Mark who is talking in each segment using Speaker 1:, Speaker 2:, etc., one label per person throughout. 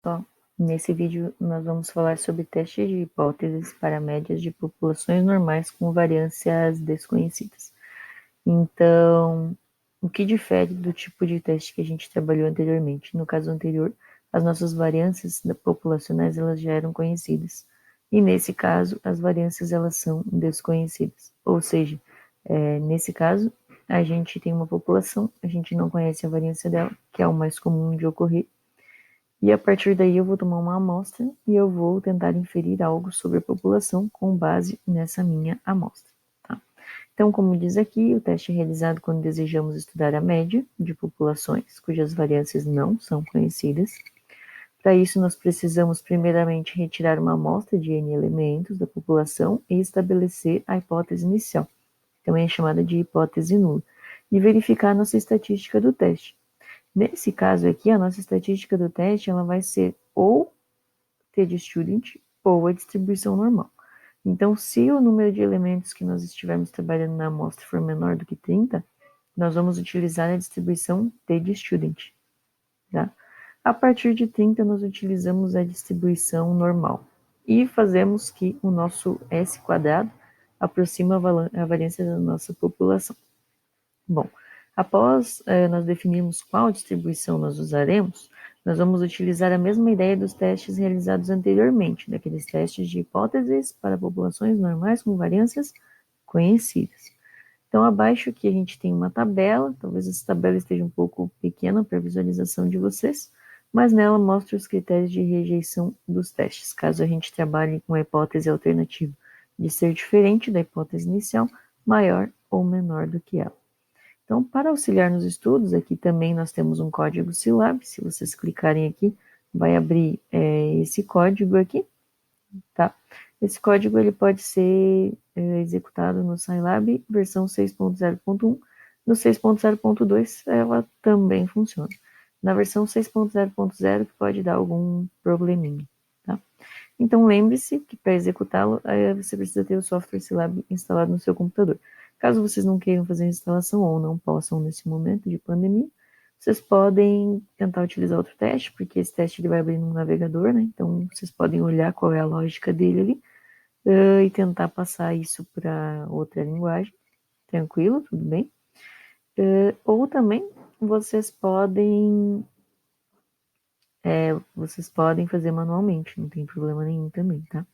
Speaker 1: Só. Nesse vídeo nós vamos falar sobre testes de hipóteses para médias de populações normais com variâncias desconhecidas. Então, o que difere do tipo de teste que a gente trabalhou anteriormente? No caso anterior, as nossas variâncias populacionais elas já eram conhecidas. E nesse caso, as variâncias elas são desconhecidas. Ou seja, nesse caso, a gente tem uma população, a gente não conhece a variância dela, que é o mais comum de ocorrer, e a partir daí eu vou tomar uma amostra e eu vou tentar inferir algo sobre a população com base nessa minha amostra. Tá? Então, como diz aqui, o teste é realizado quando desejamos estudar a média de populações cujas variâncias não são conhecidas. Para isso, nós precisamos primeiramente retirar uma amostra de N elementos da população e estabelecer a hipótese inicial, também é chamada de hipótese nula, e verificar a nossa estatística do teste. Nesse caso aqui, a nossa estatística do teste ela vai ser ou t-student ou a distribuição normal. Então, se o número de elementos que nós estivermos trabalhando na amostra for menor do que 30, nós vamos utilizar a distribuição t-student. Tá? A partir de 30, nós utilizamos a distribuição normal. E fazemos que o nosso S quadrado aproxima a variância da nossa população. Bom, após nós definirmos qual distribuição nós usaremos, nós vamos utilizar a mesma ideia dos testes realizados anteriormente, daqueles testes de hipóteses para populações normais com variâncias conhecidas. Então, abaixo aqui a gente tem uma tabela, talvez essa tabela esteja um pouco pequena para a visualização de vocês, mas nela mostra os critérios de rejeição dos testes, caso a gente trabalhe com a hipótese alternativa de ser diferente da hipótese inicial, maior ou menor do que ela. Então, para auxiliar nos estudos, aqui também nós temos um código Scilab. Se vocês clicarem aqui, vai abrir esse código aqui, tá? Esse código ele pode ser executado no Scilab versão 6.0.1. No 6.0.2 ela também funciona. Na versão 6.0.0 pode dar algum probleminha, tá? Então lembre-se que para executá-lo você precisa ter o software Scilab instalado no seu computador. Caso vocês não queiram fazer a instalação ou não possam nesse momento de pandemia, vocês podem tentar utilizar outro teste, porque esse teste ele vai abrir no navegador, né? Então vocês podem olhar qual é a lógica dele ali e tentar passar isso para outra linguagem. Tranquilo, tudo bem? Ou também vocês podem fazer manualmente, não tem problema nenhum também, tá?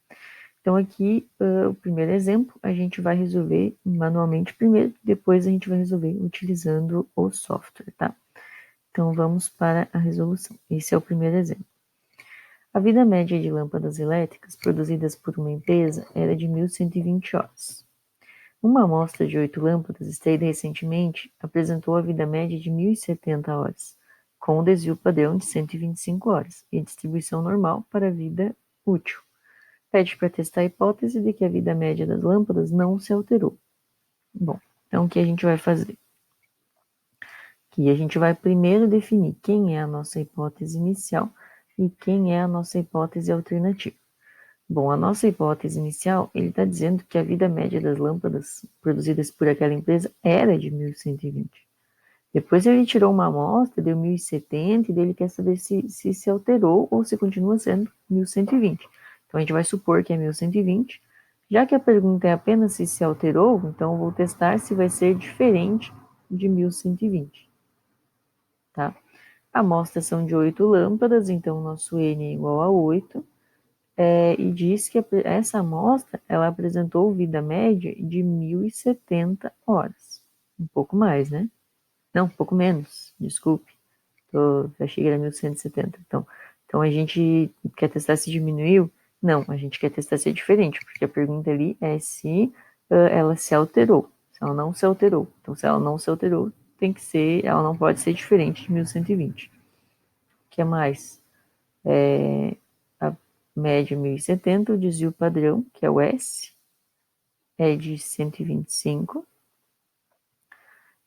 Speaker 1: Então aqui, o primeiro exemplo, a gente vai resolver manualmente primeiro, depois a gente vai resolver utilizando o software, tá? Então vamos para a resolução. Esse é o primeiro exemplo. A vida média de lâmpadas elétricas produzidas por uma empresa era de 1.120 horas. Uma amostra de 8 lâmpadas extraída recentemente apresentou a vida média de 1.070 horas, com o desvio padrão de 125 horas e distribuição normal para a vida útil. Pede para testar a hipótese de que a vida média das lâmpadas não se alterou. Bom, então o que a gente vai fazer? Aqui a gente vai primeiro definir quem é a nossa hipótese inicial e quem é a nossa hipótese alternativa. Bom, a nossa hipótese inicial, ele está dizendo que a vida média das lâmpadas produzidas por aquela empresa era de 1.120. Depois ele tirou uma amostra, deu 1.070, e daí ele quer saber se alterou ou se continua sendo 1.120. Então a gente vai supor que é 1.120. Já que a pergunta é apenas se alterou, então eu vou testar se vai ser diferente de 1.120. Tá? Amostras são de 8 lâmpadas, então o nosso N é igual a 8. E diz que essa amostra ela apresentou vida média de 1.070 horas. Um pouco mais, né? Não, um pouco menos, desculpe. Achei que era 1.170. Então a gente quer testar se diminuiu? Não, a gente quer testar se é diferente, porque a pergunta ali é se ela se alterou. Se ela não se alterou. Então, se ela não se alterou, tem que ser, ela não pode ser diferente de 1.120. O que mais? A média 1.070, o desvio padrão, que é o S, é de 125.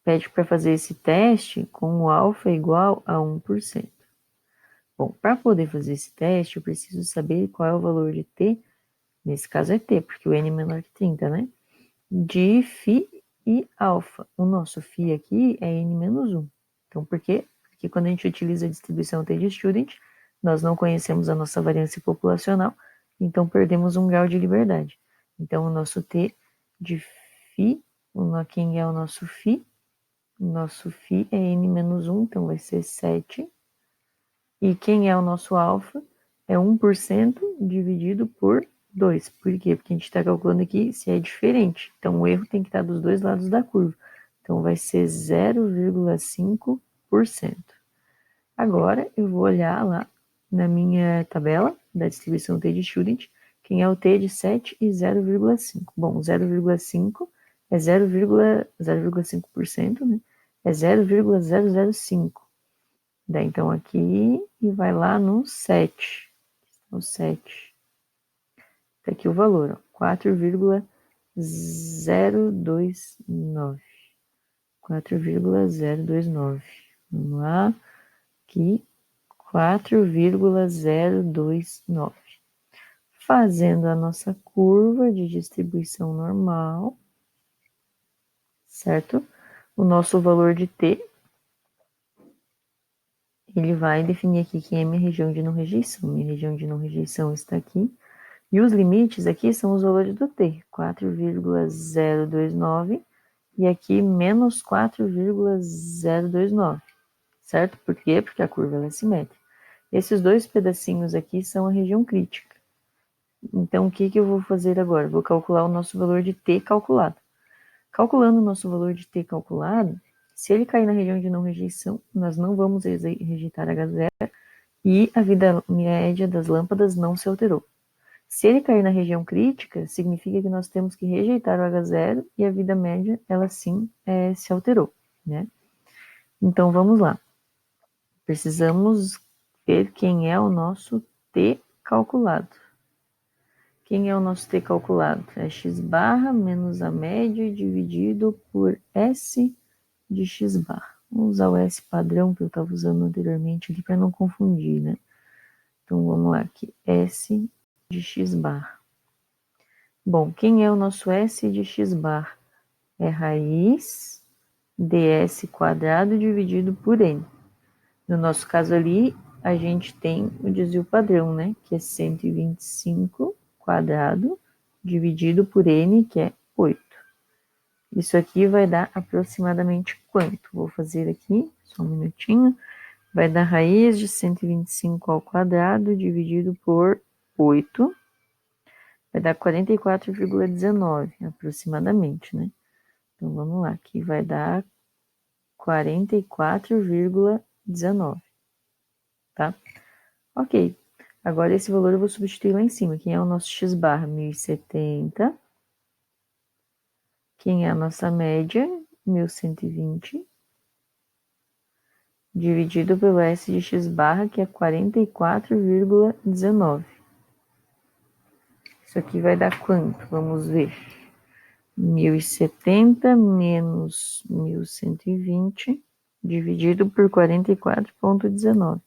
Speaker 1: Pede para fazer esse teste com o alfa igual a 1%. Bom, para poder fazer esse teste, eu preciso saber qual é o valor de t, nesse caso é t, porque o n é menor que 30, né? De φ e alfa. O nosso φ aqui é n menos 1. Então, por quê? Porque quando a gente utiliza a distribuição t de student, nós não conhecemos a nossa variância populacional, então perdemos um grau de liberdade. Então, o nosso T de φ, quem é o nosso φ? O nosso φ é n-1, então vai ser 7. E quem é o nosso alfa? É 1% dividido por 2. Por quê? Porque a gente está calculando aqui se é diferente. Então, o erro tem que estar dos dois lados da curva. Então, vai ser 0,5%. Agora, eu vou olhar lá na minha tabela da distribuição T de Student, quem é o T de 7 e 0,5. Bom, 0,5 é 0,5%, né? É 0,005. Daí, então, aqui e vai lá no 7. O 7. Tá aqui o valor, ó, 4,029. 4,029. Vamos lá. Aqui, 4,029. Fazendo a nossa curva de distribuição normal, certo? O nosso valor de T, ele vai definir aqui que é minha região de não rejeição. Minha região de não rejeição está aqui. E os limites aqui são os valores do T, 4,029 e aqui menos 4,029, certo? Por quê? Porque a curva é simétrica. Esses dois pedacinhos aqui são a região crítica. Então, o que eu vou fazer agora? Vou calcular o nosso valor de T calculado. Calculando o nosso valor de T calculado, se ele cair na região de não rejeição, nós não vamos rejeitar H0 e a vida média das lâmpadas não se alterou. Se ele cair na região crítica, significa que nós temos que rejeitar o H0 e a vida média, ela sim se alterou, né? Então, vamos lá. Precisamos ver quem é o nosso T calculado. Quem é o nosso T calculado? É x barra menos a média dividido por S de x barra. Vou usar o S padrão que eu estava usando anteriormente aqui para não confundir, né? Então, vamos lá aqui. S de x barra. Bom, quem é o nosso S de x bar? É raiz ds quadrado dividido por n. No nosso caso ali, a gente tem o desvio padrão, né? Que é 125 quadrado dividido por n, que é 8. Isso aqui vai dar aproximadamente quanto? Vou fazer aqui, só um minutinho. Vai dar raiz de 125 ao quadrado dividido por 8. Vai dar 44,19 aproximadamente, né? Então, vamos lá, aqui vai dar 44,19, tá? Ok, agora esse valor eu vou substituir lá em cima. Quem é o nosso x barra? 1070. Quem é a nossa média? 1120. Dividido pelo S de x barra, que é 44,19. Isso aqui vai dar quanto? Vamos ver. 1070 menos 1120 dividido por 44,19.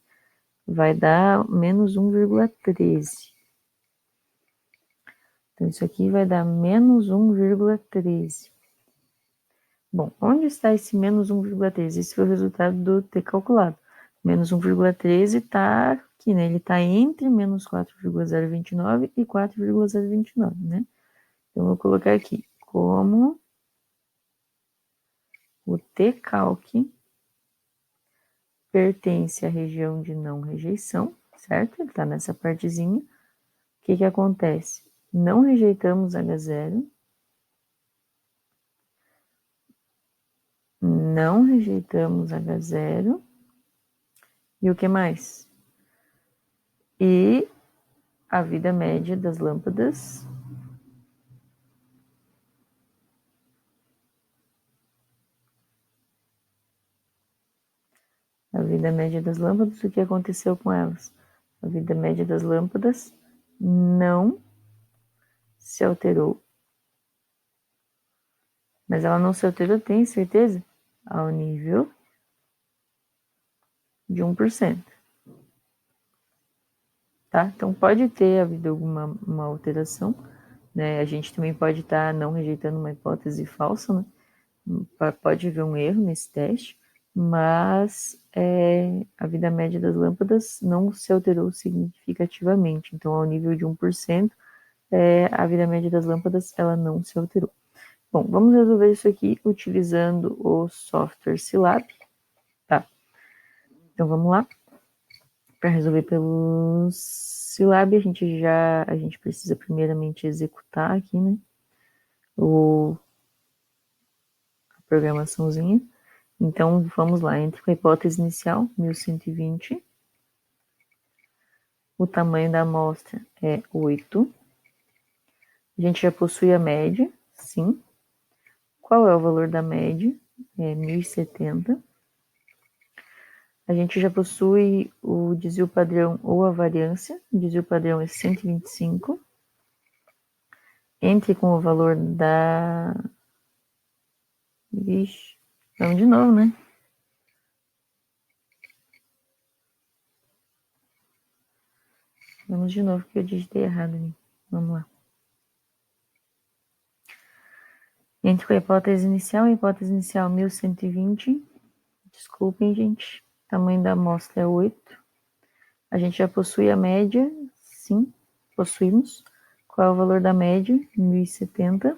Speaker 1: Vai dar menos 1,13. Então, isso aqui vai dar menos 1,13. Bom, onde está esse menos 1,13? Esse foi o resultado do T calculado. Menos 1,13 está aqui, né? Ele está entre menos 4,029 e 4,029, né? Então, eu vou colocar aqui como o T-calc pertence à região de não rejeição, certo? Ele está nessa partezinha. O que acontece? Não rejeitamos H0, não rejeitamos H0, e o que mais? E a vida média das lâmpadas o que aconteceu com elas? A vida média das lâmpadas não se alterou. Mas ela não se alterou, tem certeza? Ao nível de 1%. Tá? Então, pode ter havido alguma uma alteração, né? A gente também pode estar não rejeitando uma hipótese falsa, né? Pode haver um erro nesse teste, mas a vida média das lâmpadas não se alterou significativamente. Então, ao nível de 1%, a vida média das lâmpadas ela não se alterou. Bom, vamos resolver isso aqui utilizando o software Scilab. Tá? Então, vamos lá. Para resolver pelo Scilab, a gente precisa primeiramente executar aqui, né? A programaçãozinha. Então, vamos lá. Entre com a hipótese inicial, 1120. O tamanho da amostra é 8. A gente já possui a média, sim. Qual é o valor da média? É 1070. A gente já possui o desvio padrão ou a variância. O desvio padrão é 125. Entre com o valor da... Vixe, vamos de novo, né? Vamos de novo, que eu digitei errado ali. Vamos lá. Entre com a hipótese inicial 1120. Desculpem, gente. O tamanho da amostra é 8. A gente já possui a média, sim, possuímos. Qual é o valor da média? 1070.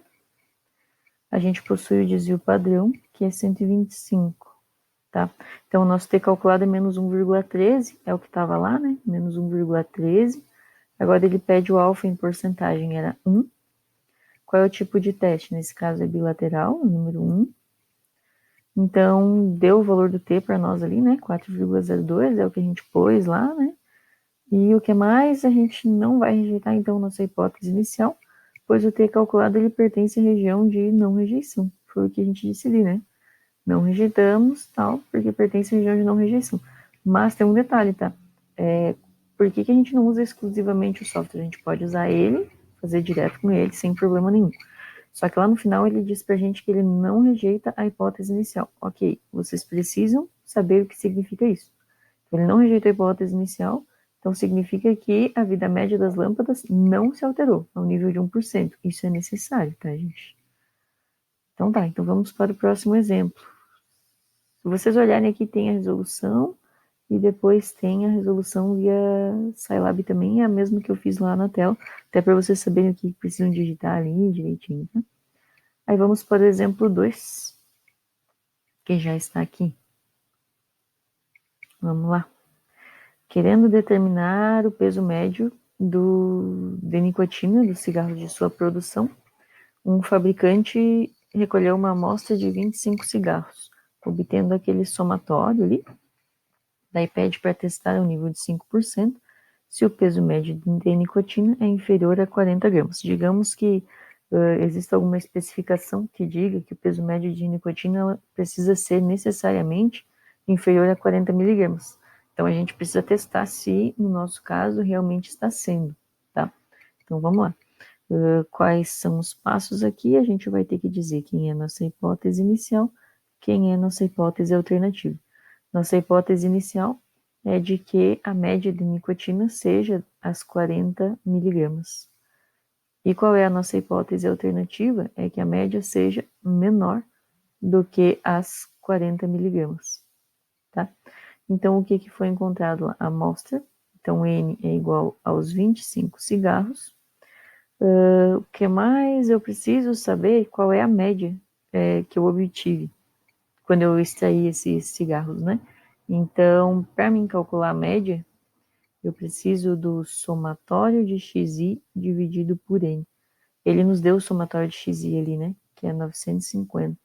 Speaker 1: A gente possui o desvio padrão, que é 125, tá? Então, o nosso T calculado é menos 1,13, é o que estava lá, né? Menos 1,13. Agora, ele pede o alfa em porcentagem, era 1. Qual é o tipo de teste? Nesse caso, é bilateral, o número 1. Então, deu o valor do T para nós ali, né? 4,02 é o que a gente pôs lá, né? E o que mais a gente não vai rejeitar, então, nossa hipótese inicial, pois o T calculado ele pertence à região de não rejeição. Foi o que a gente disse ali, né? Não rejeitamos, tal, porque pertence à região de não rejeição. Mas tem um detalhe, tá? Por que a gente não usa exclusivamente o software? A gente pode usar ele, fazer direto com ele, sem problema nenhum. Só que lá no final ele diz pra gente que ele não rejeita a hipótese inicial. Ok, vocês precisam saber o que significa isso. Ele não rejeitou a hipótese inicial, então significa que a vida média das lâmpadas não se alterou ao nível de 1%. Isso é necessário, tá, gente? Então tá, então vamos para o próximo exemplo. Se vocês olharem aqui, tem a resolução e depois tem a resolução via Scilab também, é a mesma que eu fiz lá na tela, até para vocês saberem o que precisam digitar ali direitinho. Tá? Aí vamos para o exemplo 2, que já está aqui. Vamos lá. Querendo determinar o peso médio de nicotina dos cigarros de sua produção, um fabricante recolheu uma amostra de 25 cigarros, obtendo aquele somatório ali, daí pede para testar o nível de 5%, se o peso médio de nicotina é inferior a 40 gramas. Digamos que existe alguma especificação que diga que o peso médio de nicotina precisa ser necessariamente inferior a 40 miligramas. Então, a gente precisa testar se, no nosso caso, realmente está sendo, tá? Então, vamos lá. Quais são os passos aqui? A gente vai ter que dizer quem é nossa hipótese inicial, quem é nossa hipótese alternativa. Nossa hipótese inicial é de que a média de nicotina seja as 40 miligramas. E qual é a nossa hipótese alternativa? É que a média seja menor do que as 40 miligramas, tá? Então, o que foi encontrado lá? A amostra, então N é igual aos 25 cigarros. O que mais eu preciso saber? Qual é a média que eu obtive quando eu extraí esses cigarros, né? Então, para mim calcular a média, eu preciso do somatório de xi dividido por n. Ele nos deu o somatório de xi ali, né? Que é 950.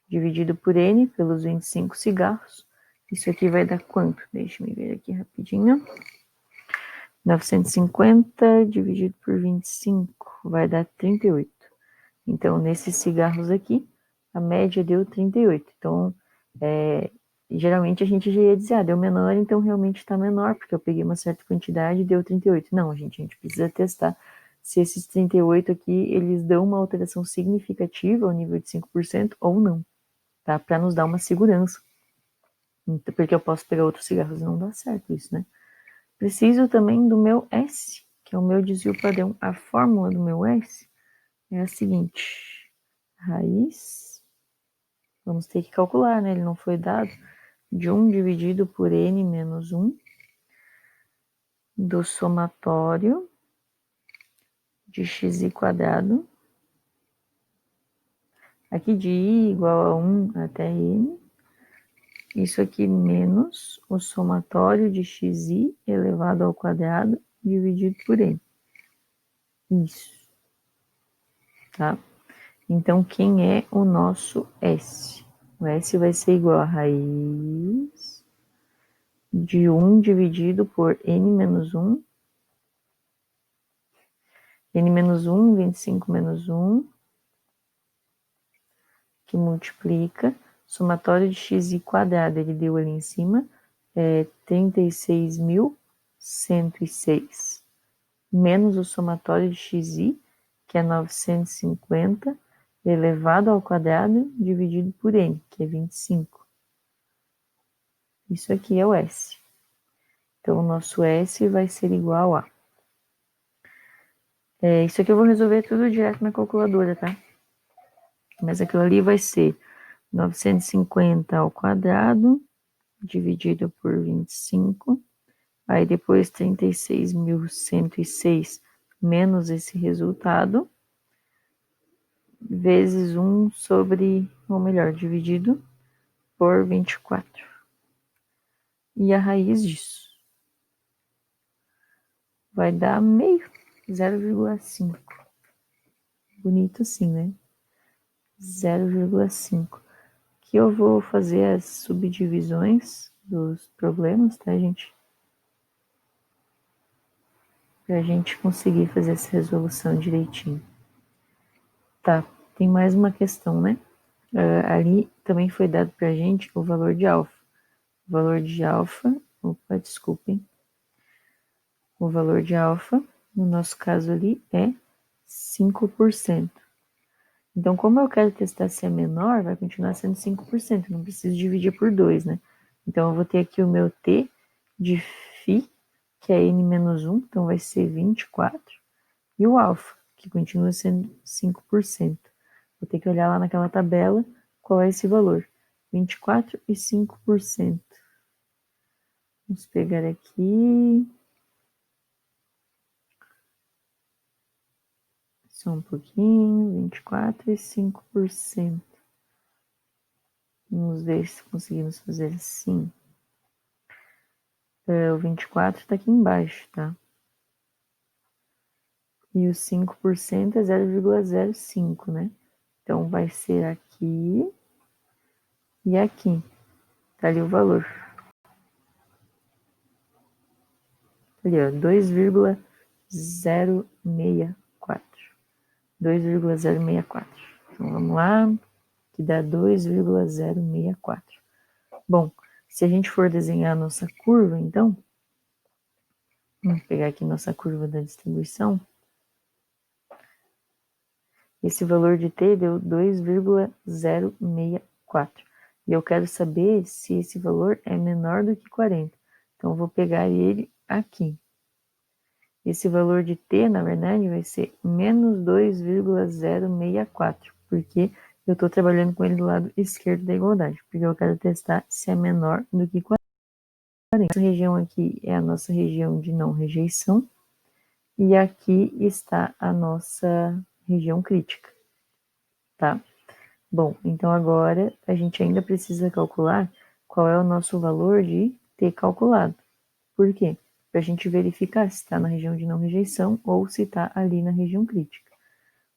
Speaker 1: Dividido por n, pelos 25 cigarros. Isso aqui vai dar quanto? Deixa eu ver aqui rapidinho. 950 dividido por 25 vai dar 38. Então, nesses cigarros aqui, a média deu 38. Então, geralmente a gente já ia dizer, deu menor, então realmente está menor, porque eu peguei uma certa quantidade e deu 38. Não, gente, a gente precisa testar se esses 38 aqui, eles dão uma alteração significativa ao nível de 5% ou não, tá? Para nos dar uma segurança. Então, porque eu posso pegar outros cigarros e não dá certo isso, né? Preciso também do meu S, que é o meu desvio padrão. A fórmula do meu S é a seguinte: raiz Vamos ter que calcular, né? Ele não foi dado. De 1 dividido por n menos 1 do somatório de xi quadrado, aqui de i igual a 1 até n, isso aqui menos o somatório de xi elevado ao quadrado dividido por n. Isso, tá? Então, quem é o nosso S? O S vai ser igual a raiz de 1 dividido por n menos 1, n menos 1, 25 menos 1, que multiplica, somatório de xi quadrado, ele deu ali em cima, 36.106, menos o somatório de xi, que é 950, elevado ao quadrado, dividido por n, que é 25. Isso aqui é o S. Então, o nosso S vai ser igual a... isso aqui eu vou resolver tudo direto na calculadora, tá? Mas aquilo ali vai ser 950 ao quadrado, dividido por 25. Aí depois 36.106 menos esse resultado, vezes 1 sobre, ou melhor, dividido por 24. E a raiz disso vai dar meio, 0,5. Bonito assim, né? 0,5. Aqui eu vou fazer as subdivisões dos problemas, tá, gente? Pra gente conseguir fazer essa resolução direitinho. Tá, tem mais uma questão, né? Ali também foi dado pra gente o valor de alfa. O valor de alfa, opa, desculpem. O valor de alfa, no nosso caso ali, é 5%. Então, como eu quero testar se é menor, vai continuar sendo 5%, não preciso dividir por 2, né? Então, eu vou ter aqui o meu t de φ, que é n menos 1, então vai ser 24, e o alfa, que continua sendo 5%. Vou ter que olhar lá naquela tabela qual é esse valor, 24 e 5%. Vamos pegar aqui, só um pouquinho, 24 e 5%. Vamos ver se conseguimos fazer assim. O 24 está aqui embaixo, tá? E o 5% é 0,05, né? Então, vai ser aqui e aqui. Tá ali o valor. Ali, ó, 2,064. 2,064. Então, vamos lá, que dá 2,064. Bom, se a gente for desenhar a nossa curva, então, vamos pegar aqui nossa curva da distribuição. Esse valor de t deu 2,064. E eu quero saber se esse valor é menor do que 40. Então, eu vou pegar ele aqui. Esse valor de t, na verdade, vai ser menos 2,064, porque eu estou trabalhando com ele do lado esquerdo da igualdade, porque eu quero testar se é menor do que 40. Essa região aqui é a nossa região de não rejeição, e aqui está a nossa região crítica, tá? Bom, então agora a gente ainda precisa calcular qual é o nosso valor de t calculado. Por quê? Para a gente verificar se está na região de não rejeição ou se está ali na região crítica.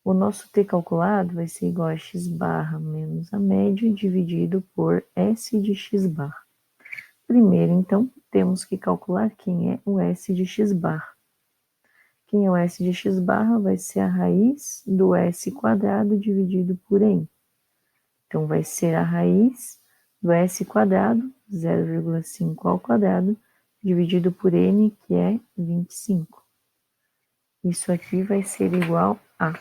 Speaker 1: O nosso t calculado vai ser igual a x barra menos a média dividido por s de x barra. Primeiro, então, temos que calcular quem é o s de x barra. Quem é o s de x barra vai ser a raiz do s quadrado dividido por n. Então, vai ser a raiz do s quadrado, 0,5 ao quadrado, dividido por n, que é 25. Isso aqui vai ser igual a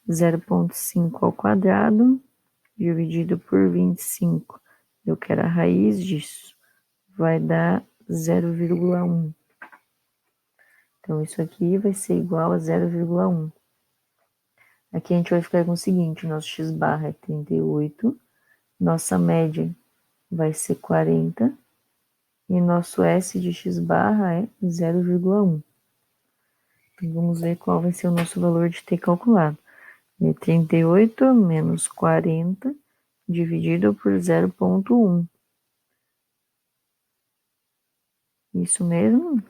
Speaker 1: 0,5 ao quadrado, dividido por 25. Eu quero a raiz disso. Vai dar 0,1. Então, isso aqui vai ser igual a 0,1. Aqui a gente vai ficar com o seguinte, nosso x barra é 38, nossa média vai ser 40, e nosso S de x barra é 0,1. Então, vamos ver qual vai ser o nosso valor de t calculado. É 38 menos 40 dividido por 0,1. Isso mesmo?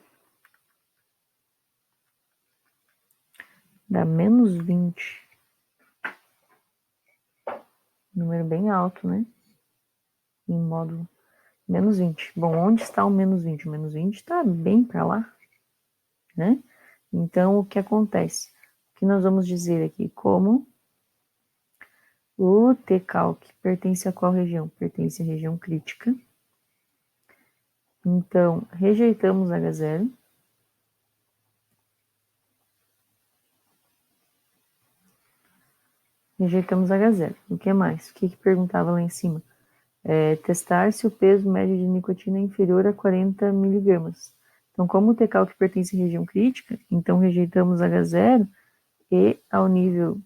Speaker 1: Dá menos 20. Número bem alto, né? Em módulo. Menos 20. Bom, onde está o menos 20? O menos 20 está bem para lá, né? Então, o que acontece? O que nós vamos dizer aqui? Como o Tcalc pertence a qual região? Pertence à região crítica. Então, rejeitamos H0. Rejeitamos H0. O que mais? O que perguntava lá em cima? Testar se o peso médio de nicotina é inferior a 40 miligramas. Então, como o Tcalc pertence à região crítica, então rejeitamos H0 e ao nível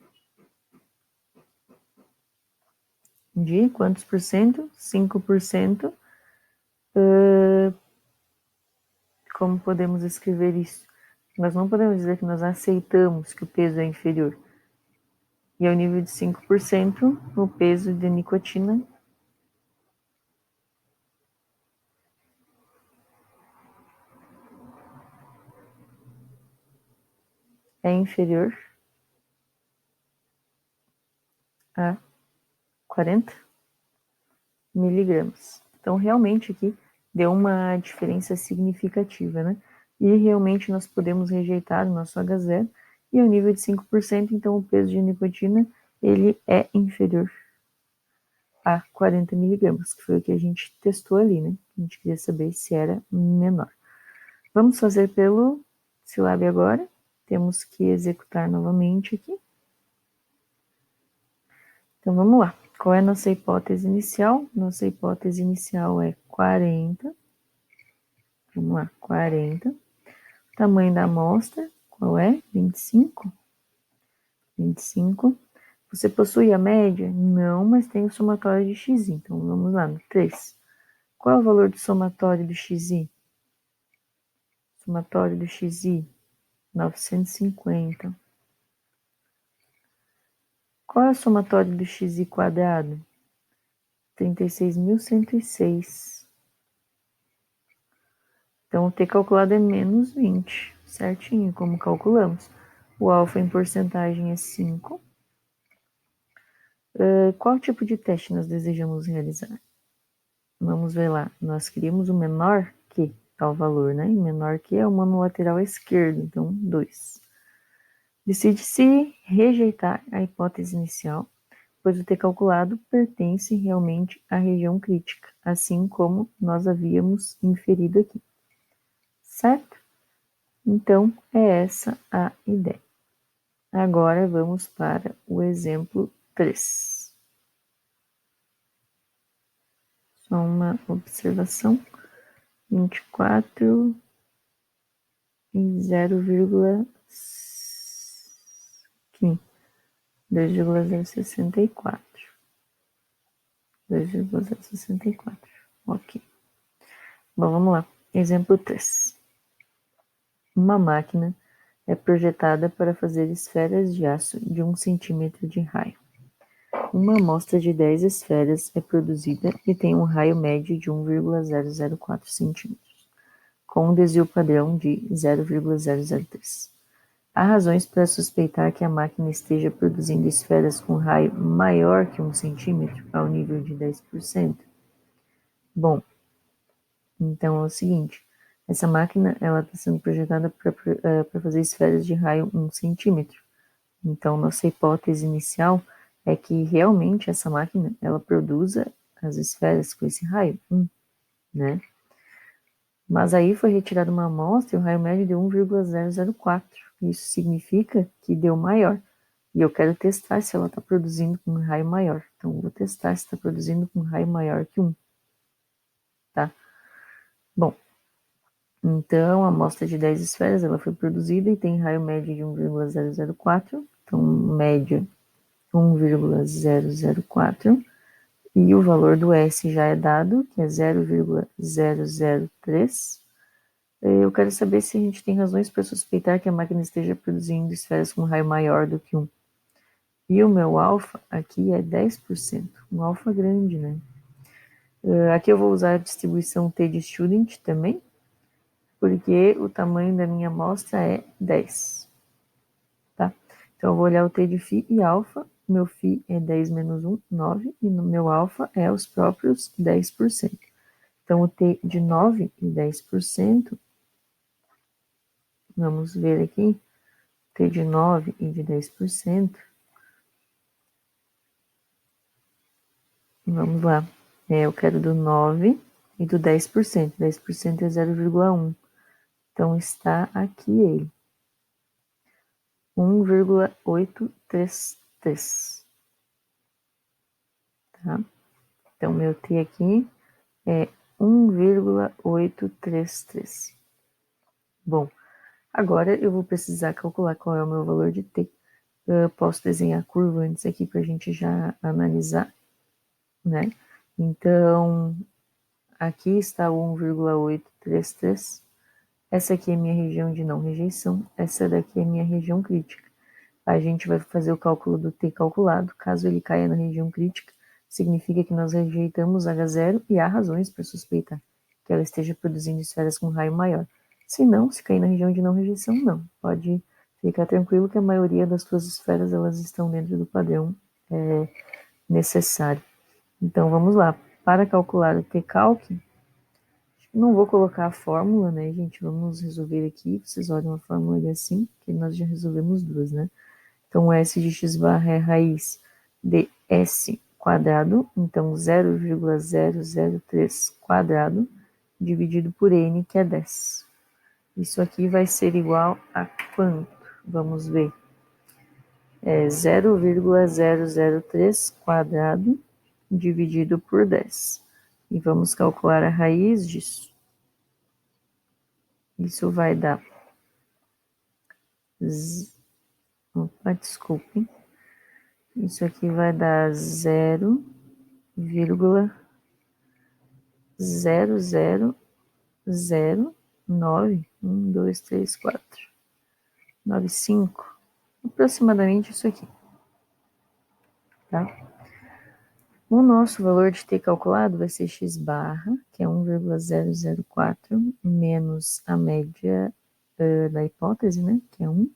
Speaker 1: de quantos por cento? 5%. Como podemos escrever isso? Nós não podemos dizer que nós aceitamos que o peso é inferior. E ao nível de 5%, o peso de nicotina é inferior a 40 miligramas. Então, realmente aqui deu uma diferença significativa, né? E realmente nós podemos rejeitar o nosso H0 e ao nível de 5%, então o peso de nicotina ele é inferior a 40 miligramas, que foi o que a gente testou ali, né? A gente queria saber se era menor. Vamos fazer pelo Silab agora. Temos que executar novamente aqui. Então, vamos lá. Qual é a nossa hipótese inicial? Nossa hipótese inicial é 40. Vamos lá, 40. Tamanho da amostra, qual é? 25. 25. Você possui a média? Não, mas tem o somatório de xi. Então, vamos lá, no 3. Qual é o valor do somatório do xi? Somatório do xi, 950. Qual é o somatório do xi quadrado? 36.106. Então, o t calculado é menos 20, certinho, como calculamos. O alfa em porcentagem é 5. Qual tipo de teste nós desejamos realizar? Vamos ver lá. Nós queríamos o menor que, tal valor, né? E menor que é uma no lateral esquerdo, então 2. Decide-se rejeitar a hipótese inicial, pois o t calculado pertence realmente à região crítica, assim como nós havíamos inferido aqui. Certo? Então, é essa a ideia. Agora vamos para o exemplo 3. Só uma observação. 24 e 2,064. 2,064. Ok. Bom, vamos lá. Exemplo 3. Uma máquina é projetada para fazer esferas de aço de 1 centímetro de raio. Uma amostra de 10 esferas é produzida e tem um raio médio de 1,004 centímetros, com um desvio padrão de 0,003. Há razões para suspeitar que a máquina esteja produzindo esferas com raio maior que 1 centímetro, ao nível de 10%. Bom, então é o seguinte, essa máquina está sendo projetada para fazer esferas de raio 1 centímetro. Então, nossa hipótese inicial é que realmente essa máquina ela produza as esferas com esse raio 1, né? Mas aí foi retirada uma amostra e o raio médio deu 1,004. Isso significa que deu maior. E eu quero testar se ela está produzindo com um raio maior. Então, eu vou testar se está produzindo com um raio maior que 1. Tá? Bom, então a amostra de 10 esferas ela foi produzida e tem raio médio de 1,004. Então, média 1,004. E o valor do S já é dado, que é 0,003. Eu quero saber se a gente tem razões para suspeitar que a máquina esteja produzindo esferas com raio maior do que 1. E o meu alfa aqui é 10%, um alfa grande, né? Aqui eu vou usar a distribuição T de student também, porque o tamanho da minha amostra é 10. Tá? Então eu vou olhar o T de φ e alfa. Meu φ é 10 menos 1, 9, e no meu alfa é os próprios 10%. Então o T de 9 e 10%, vamos ver aqui, T de 9 e de 10%, vamos lá. Eu quero do 9 e do 10%. 10% é 0,1. Então está aqui ele. 1,833. Tá? Então meu T aqui é 1,833. Bom, agora eu vou precisar calcular qual é o meu valor de T. Eu posso desenhar a curva antes aqui para a gente já analisar, né? Então, aqui está o 1,833. Essa aqui é minha região de não rejeição. Essa daqui é minha região crítica. A gente vai fazer o cálculo do T calculado. Caso ele caia na região crítica, significa que nós rejeitamos H0 e há razões para suspeitar que ela esteja produzindo esferas com raio maior. Se não, se cair na região de não rejeição, não. Pode ficar tranquilo que a maioria das suas esferas elas estão dentro do padrão necessário. Então vamos lá. Para calcular o T-calc, não vou colocar a fórmula, né, gente? Vamos resolver aqui. Vocês olham a fórmula ali assim, que nós já resolvemos duas, né? Então, o S de x barra é raiz de S quadrado, então 0,003 quadrado, dividido por N, que é 10. Isso aqui vai ser igual a quanto? Vamos ver. É 0,003 quadrado, dividido por 10. E vamos calcular a raiz disso. Isso vai dar... Opa, desculpem. Isso aqui vai dar 0,0009, 1, 2, 3, 4, 9, 5, aproximadamente isso aqui, tá? O nosso valor de T calculado vai ser x barra, que é 1,004, menos a média da hipótese, né, que é 1,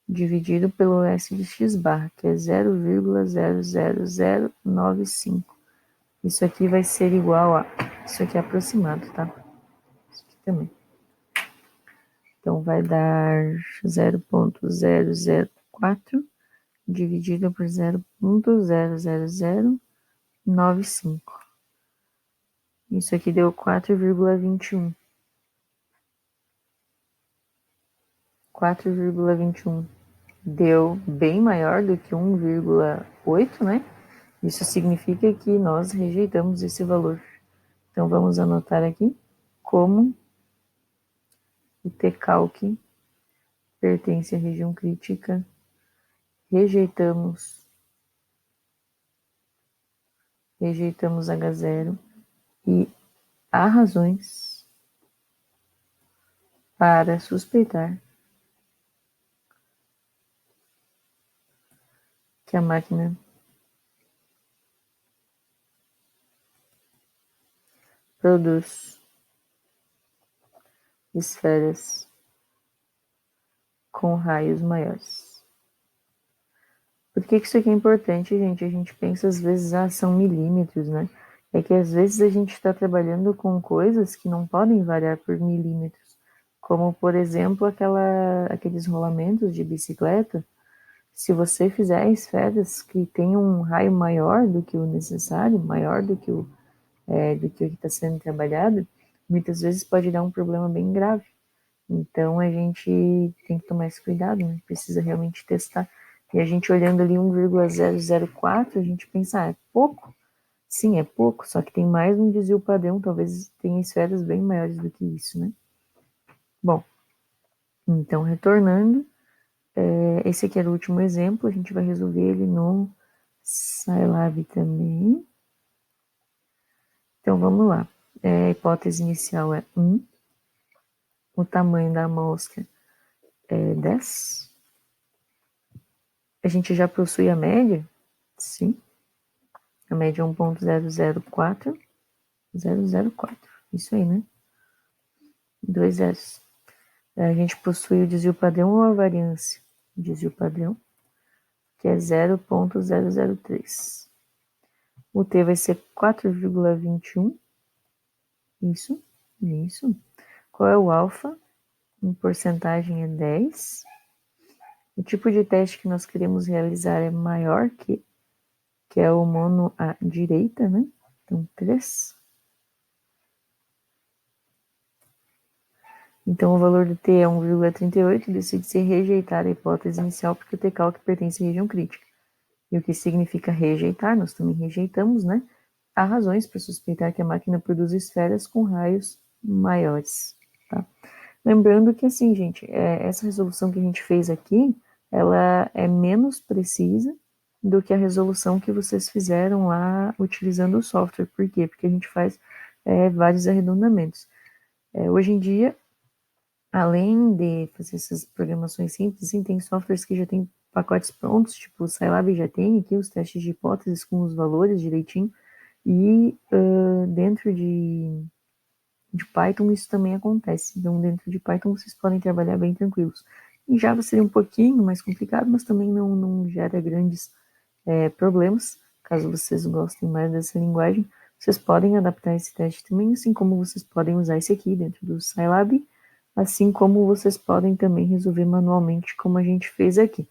Speaker 1: dividido pelo S de x barra, que é 0,00095. Isso aqui vai ser igual a... Isso aqui é aproximado, tá? Isso aqui também. Então, vai dar 0,004 dividido por 0,00095. Isso aqui deu 4,21. 4,21. Deu bem maior do que 1,8, né? Isso significa que nós rejeitamos esse valor. Então, vamos anotar aqui como o T-calc pertence à região crítica. Rejeitamos H0 e há razões para suspeitar que a máquina produz esferas com raios maiores. Por que isso aqui é importante, gente? A gente pensa às vezes, são milímetros, né? É que às vezes a gente está trabalhando com coisas que não podem variar por milímetros, como por exemplo aqueles rolamentos de bicicleta. Se você fizer esferas que tenham um raio maior do que o necessário, maior do que o que está sendo trabalhado, muitas vezes pode dar um problema bem grave. Então a gente tem que tomar esse cuidado, né? Precisa realmente testar. E a gente olhando ali 1,004, a gente pensa, é pouco? Sim, é pouco, só que tem mais um desvio padrão, talvez tenha esferas bem maiores do que isso, né? Bom, então retornando, Esse aqui era o último exemplo, a gente vai resolver ele no Scilab também. Então, vamos lá. A hipótese inicial é 1. O tamanho da amostra é 10. A gente já possui a média? Sim. A média é 1,004004. Isso aí, né? 2 zeros. A gente possui o desvio padrão ou a variância? O desvio padrão, que é 0,003. O T vai ser 4,21. Isso, isso. Qual é o alfa? Em porcentagem é 10. O tipo de teste que nós queremos realizar é maior que é o mono à direita, né? Então, 3. Então, o valor do T é 1,38 e decide-se rejeitar a hipótese inicial porque o T-calc pertence à região crítica. E o que significa rejeitar, nós também rejeitamos, né? Há razões para suspeitar que a máquina produz esferas com raios maiores, tá? Lembrando que, assim, gente, essa resolução que a gente fez aqui, ela é menos precisa do que a resolução que vocês fizeram lá utilizando o software. Por quê? Porque a gente faz vários arredondamentos. Hoje em dia, além de fazer essas programações simples, assim, tem softwares que já tem pacotes prontos, tipo o Scilab já tem aqui os testes de hipóteses com os valores direitinho, e dentro de Python isso também acontece. Então, dentro de Python vocês podem trabalhar bem tranquilos. Em Java seria um pouquinho mais complicado, mas também não gera grandes problemas. Caso vocês gostem mais dessa linguagem, vocês podem adaptar esse teste também, assim como vocês podem usar esse aqui dentro do Scilab, assim como vocês podem também resolver manualmente, como a gente fez aqui.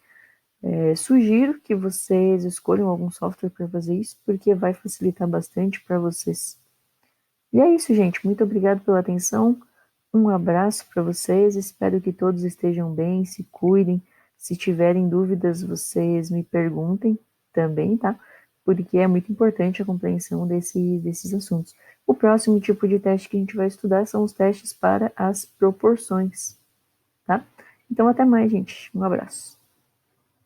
Speaker 1: Sugiro que vocês escolham algum software para fazer isso, porque vai facilitar bastante para vocês. E é isso, gente. Muito obrigado pela atenção. Um abraço para vocês. Espero que todos estejam bem, se cuidem. Se tiverem dúvidas, vocês me perguntem também, tá? Porque é muito importante a compreensão desses assuntos. O próximo tipo de teste que a gente vai estudar são os testes para as proporções, tá? Então, até mais, gente. Um abraço.